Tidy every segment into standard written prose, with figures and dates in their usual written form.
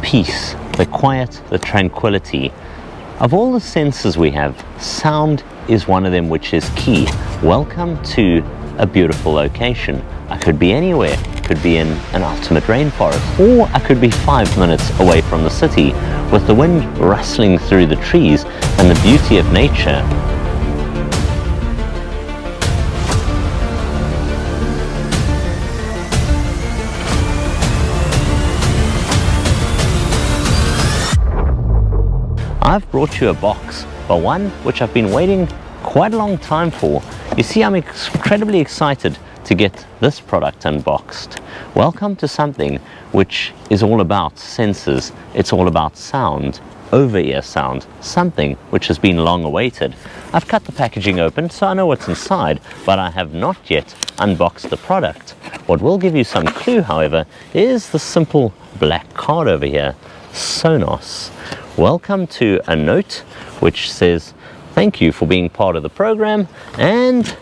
peace, the quiet, the tranquility. Of all the senses we have, sound is one of them which is key. Welcome to a beautiful location. I could be anywhere. Could be in an ultimate rainforest, or I could be 5 minutes away from the city with the wind rustling through the trees and the beauty of nature. I've brought you a box, but one which I've been waiting quite a long time for. You see, I'm incredibly excited to get this product unboxed. Welcome to something which is all about senses. It's all about sound, over-ear sound, something which has been long awaited. I've cut the packaging open so I know what's inside, but I have not yet unboxed the product. What will give you some clue, however, is the simple black card over here, Sonos. Welcome to a note which says, thank you for being part of the program, and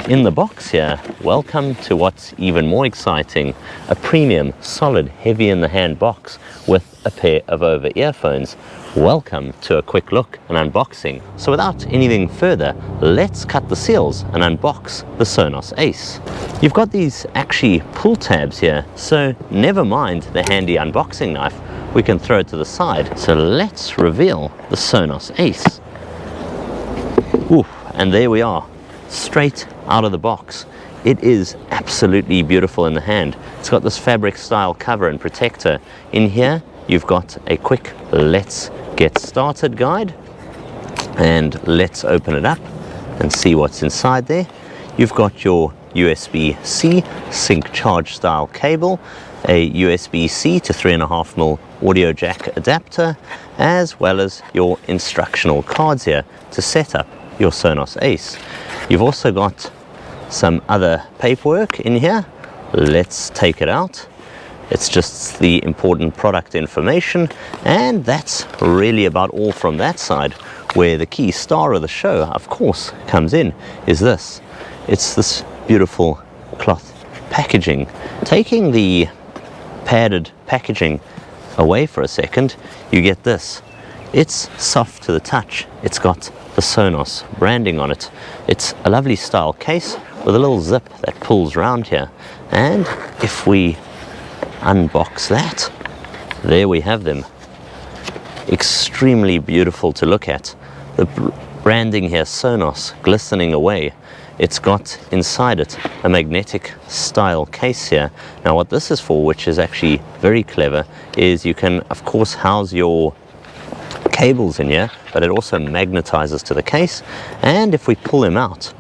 in the box here, welcome to what's even more exciting, a premium, solid, heavy in the hand box with a pair of over earphones. Welcome to a quick look and unboxing. So without anything further, let's cut the seals and unbox the Sonos Ace. You've got these actually pull tabs here, so never mind the handy unboxing knife, we can throw it to the side. So let's reveal the Sonos Ace. Ooh, and there we are, straight out of the box. It is absolutely beautiful in the hand. It's got this fabric style cover and protector. In here you've got a quick let's get started guide, and let's open it up and see what's inside there. You've got your USB-C sync charge style cable, a USB-C to 3.5mm audio jack adapter, as well as your instructional cards here to set up your Sonos Ace. You've also got some other paperwork in here. Let's take it out. It's just the important product information, and that's really about all from that side. Where the key star of the show, of course, comes in is this. It's this beautiful cloth packaging. Taking the padded packaging away for a second, you get this. It's soft to the touch. It's got the Sonos branding on it. It's a lovely style case with a little zip that pulls around here, and if we unbox that, there we have them. Extremely beautiful to look at. The branding here, Sonos, glistening away. It's got inside it a magnetic style case here. Now what this is for, which is actually very clever, is you can of course house your cables in here, but it also magnetizes to the case, and if we pull them out,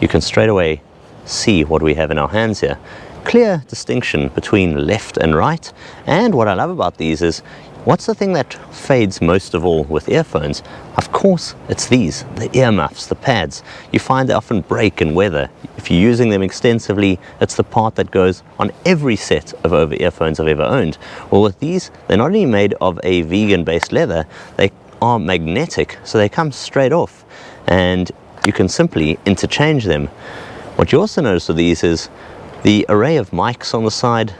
you can straight away see what we have in our hands here. Clear distinction between left and right. And what I love about these is, what's the thing that fades most of all with earphones? Of course, it's these, the earmuffs, the pads. You find they often break in weather. If you're using them extensively, it's the part that goes on every set of over earphones I've ever owned. Well, with these, they're not only made of a vegan-based leather, they are magnetic, so they come straight off, and you can simply interchange them. What you also notice with these is the array of mics on the side,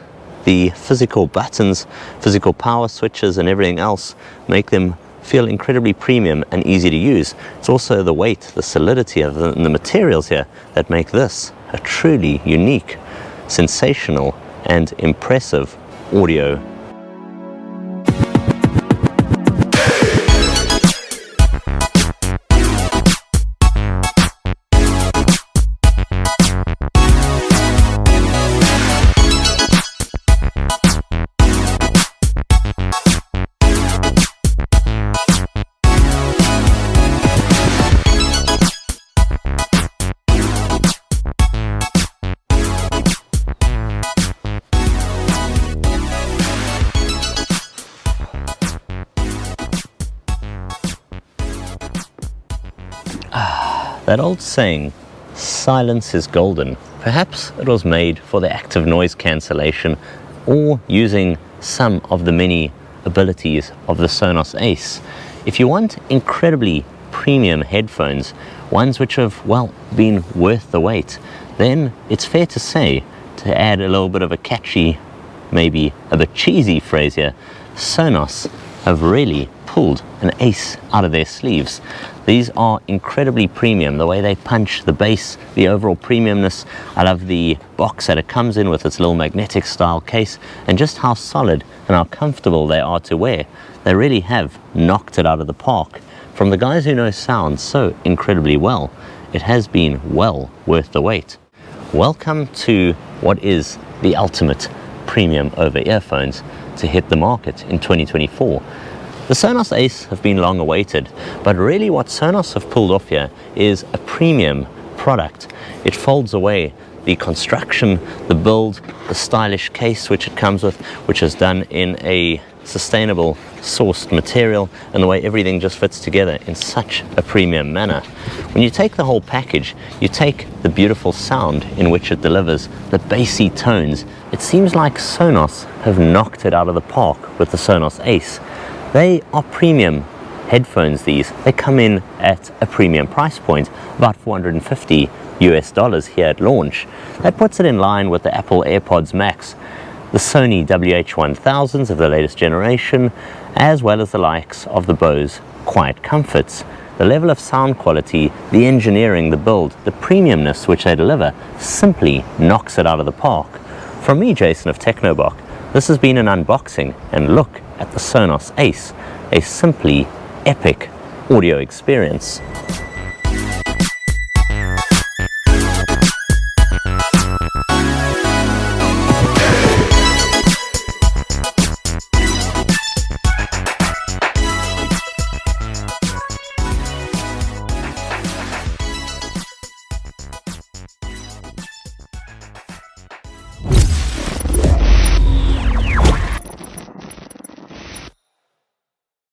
the physical buttons, physical power switches and everything else make them feel incredibly premium and easy to use. It's also the weight, the solidity of the materials here that make this a truly unique, sensational and impressive audio. That old saying, silence is golden. Perhaps it was made for the active noise cancellation or using some of the many abilities of the Sonos Ace. If you want incredibly premium headphones, ones which have, well, been worth the wait, then it's fair to say, to add a little bit of a catchy, maybe a bit cheesy phrase here, Sonos have really pulled an ace out of their sleeves. These are incredibly premium, the way they punch, the bass, the overall premiumness. I love the box that it comes in with its little magnetic style case, and just how solid and how comfortable they are to wear. They really have knocked it out of the park. From the guys who know sound so incredibly well, it has been well worth the wait. Welcome to what is the ultimate premium over earphones to hit the market in 2024. The Sonos Ace have been long awaited, but really what Sonos have pulled off here is a premium product. It folds away the construction, the build, the stylish case which it comes with, which is done in a sustainable sourced material, and the way everything just fits together in such a premium manner. When you take the whole package, you take the beautiful sound in which it delivers, the bassy tones. It seems like Sonos have knocked it out of the park with the Sonos Ace. They are premium headphones, these. They come in at a premium price point, about $450 US here at launch. That puts it in line with the Apple AirPods Max, the Sony WH-1000s of the latest generation, as well as the likes of the Bose Quiet Comforts. The level of sound quality, the engineering, the build, the premiumness which they deliver simply knocks it out of the park. From me, Jason of TechnoBok, this has been an unboxing and look at the Sonos Ace, a simply epic audio experience.